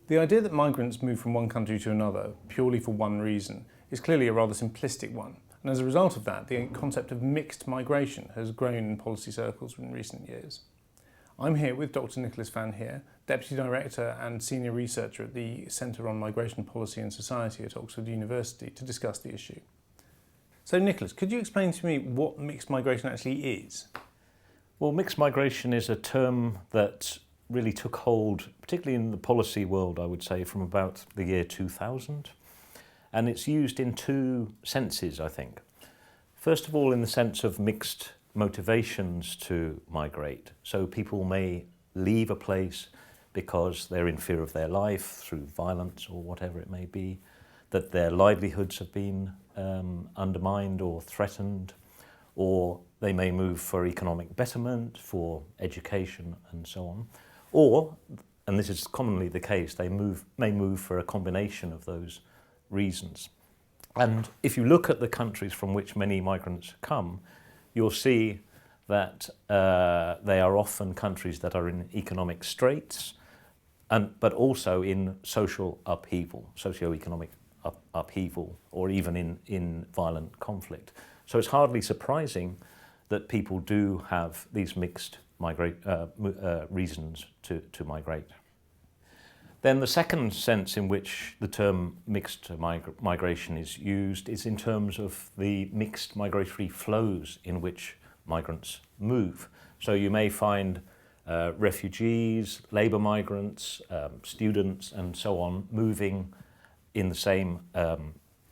The idea that migrants move from one country to another purely for one reason is clearly a rather simplistic one, and as a result of that, the concept of mixed migration has grown in policy circles in recent years. I'm here with Dr. Nicolas Van Hear, Deputy Director and Senior Researcher at the Centre on Migration Policy and Society at Oxford University to discuss the issue. So Nicolas, could you explain to me what mixed migration actually is? Well, mixed migration is a term that really took hold, particularly in the policy world, I would say, from about the year 2000. And it's used in two senses, I think. First of all, in the sense of mixed motivations to migrate. So people may leave a place because they're in fear of their life through violence or whatever it may be, that their livelihoods have been undermined or threatened, or they may move for economic betterment, for education and so on. Or, and this is commonly the case, they may move for a combination of those reasons. And if you look at the countries from which many migrants come, you'll see that they are often countries that are in economic straits, but also in social upheaval, socio-economic upheaval, or even in violent conflict. So it's hardly surprising that people do have these mixed reasons to migrate. Then the second sense in which the term mixed migration is used is in terms of the mixed migratory flows in which migrants move. So you may find refugees, labour migrants, students and so on moving in the same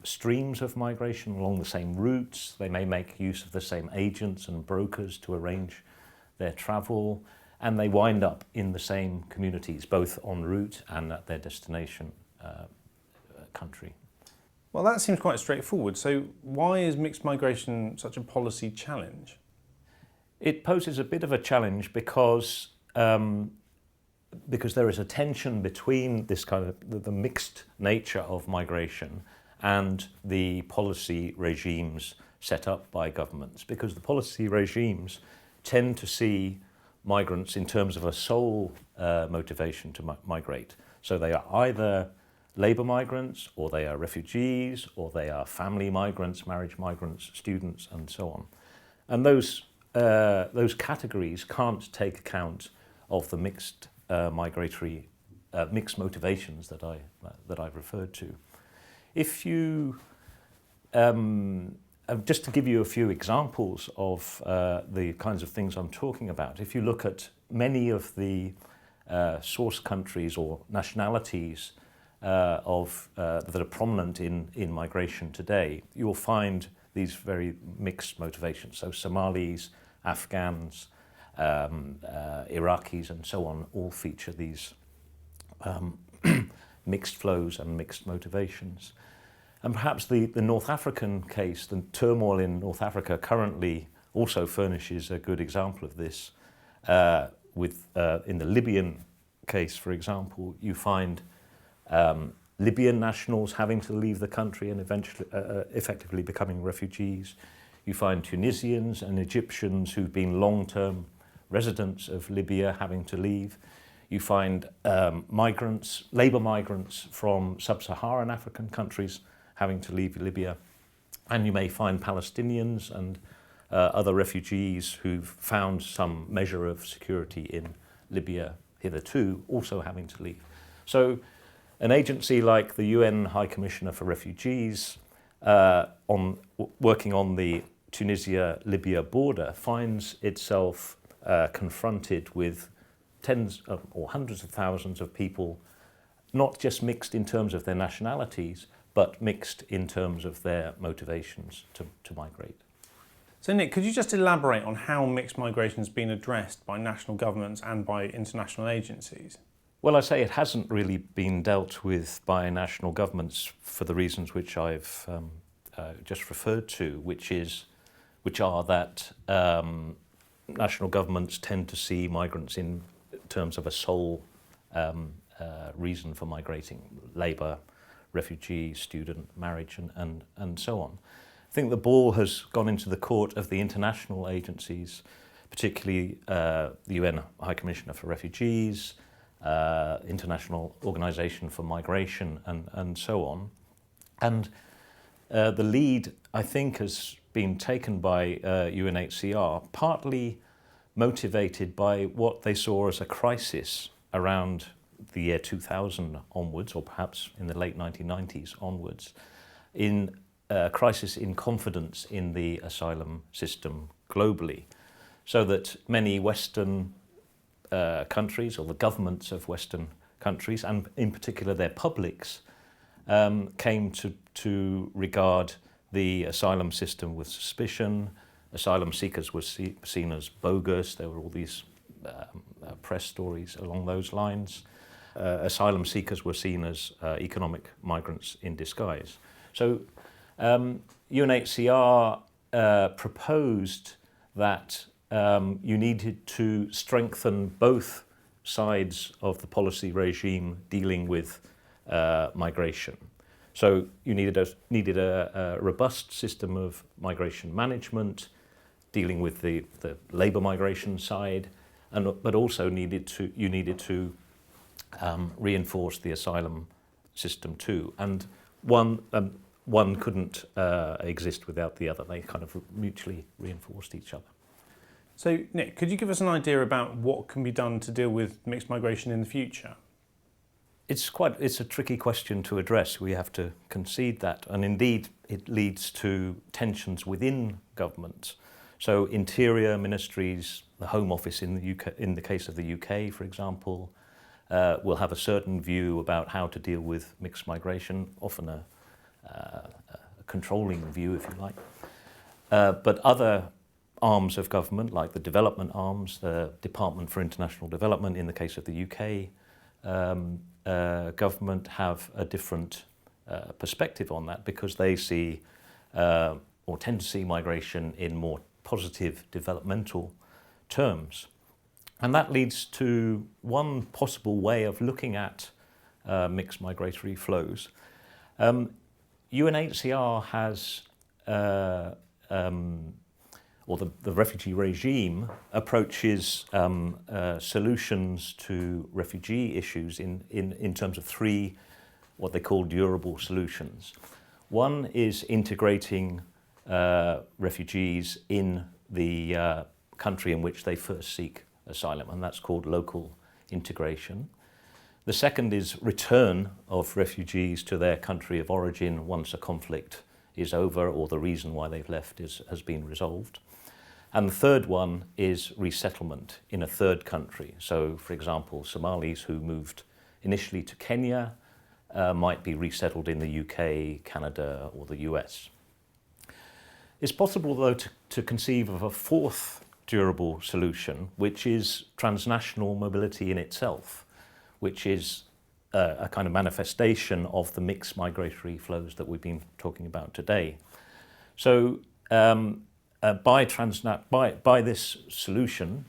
streams of migration, along the same routes. They may make use of the same agents and brokers to arrange their travel, and they wind up in the same communities, both en route and at their destination country. Well, that seems quite straightforward. So why is mixed migration such a policy challenge? It poses a bit of a challenge because there is a tension between this kind of the mixed nature of migration and the policy regimes set up by governments, because the policy regimes tend to see migrants in terms of a sole motivation to migrate. So they are either labour migrants, or they are refugees, or they are family migrants, marriage migrants, students, and so on. And those categories can't take account of the mixed migratory mixed motivations that I've referred to. If you just to give you a few examples of the kinds of things I'm talking about, if you look at many of the source countries or nationalities that are prominent in migration today, you'll find these very mixed motivations. So Somalis, Afghans, Iraqis and so on all feature these mixed flows and mixed motivations. And perhaps the North African case, the turmoil in North Africa currently also furnishes a good example of this. In the Libyan case, for example, you find Libyan nationals having to leave the country and eventually effectively becoming refugees. You find Tunisians and Egyptians who've been long-term residents of Libya having to leave. You find migrants, labour migrants from sub-Saharan African countries having to leave Libya. And you may find Palestinians and other refugees who've found some measure of security in Libya hitherto also having to leave. So an agency like the UN High Commissioner for Refugees working on the Tunisia-Libya border finds itself confronted with tens or hundreds of thousands of people, not just mixed in terms of their nationalities, but mixed in terms of their motivations to migrate. So Nick, could you just elaborate on how mixed migration has been addressed by national governments and by international agencies? Well, I say it hasn't really been dealt with by national governments for the reasons which I've just referred to, which are that national governments tend to see migrants in terms of a sole reason for migrating: labour, refugee, student, marriage, and so on. I think the ball has gone into the court of the international agencies, particularly the UN High Commissioner for Refugees, International Organization for Migration, and so on. And the lead, I think, has been taken by UNHCR, partly motivated by what they saw as a crisis around the year 2000 onwards, or perhaps in the late 1990s onwards, in a crisis in confidence in the asylum system globally, so that many Western countries, or the governments of Western countries, and in particular their publics, came to regard the asylum system with suspicion. Asylum seekers were seen as bogus. There were all these press stories along those lines. Asylum seekers were seen as economic migrants in disguise. So UNHCR proposed that you needed to strengthen both sides of the policy regime dealing with migration. So you needed a robust system of migration management, dealing with the labour migration side, but also you needed to reinforce the asylum system too. And one couldn't exist without the other. They kind of mutually reinforced each other. So, Nick, could you give us an idea about what can be done to deal with mixed migration in the future? It's a tricky question to address. We have to concede that, and indeed it leads to tensions within governments. So interior ministries, the Home Office in the UK, in the case of the UK, for example, will have a certain view about how to deal with mixed migration, often a controlling view, if you like. But other arms of government, like the development arms, the Department for International Development in the case of the UK, government, have a different perspective on that, because they see or tend to see migration in more positive developmental terms. And that leads to one possible way of looking at mixed migratory flows. UNHCR has, or the refugee regime approaches solutions to refugee issues in terms of three, what they call durable solutions. One is integrating refugees in the country in which they first seek asylum, and that's called local integration. The second is return of refugees to their country of origin once a conflict is over or the reason why they've left has been resolved. And the third one is resettlement in a third country. So, for example, Somalis who moved initially to Kenya might be resettled in the UK, Canada, or the US. It's possible, though, to conceive of a fourth durable solution, which is transnational mobility in itself, which is a kind of manifestation of the mixed migratory flows that we've been talking about today. So by this solution,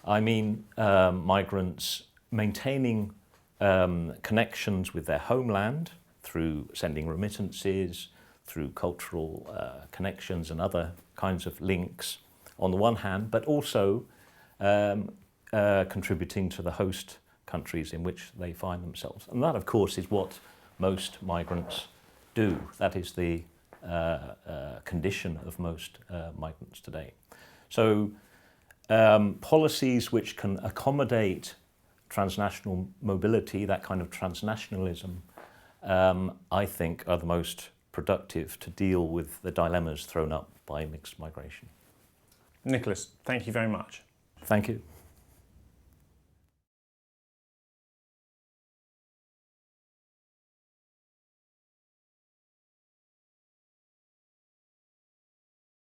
I mean migrants maintaining connections with their homeland through sending remittances, through cultural connections and other kinds of links on the one hand, but also contributing to the host countries in which they find themselves. And that, of course, is what most migrants do. That is the condition of most migrants today. So policies which can accommodate transnational mobility, that kind of transnationalism, I think are the most productive to deal with the dilemmas thrown up by mixed migration. Nicolas, thank you very much. Thank you.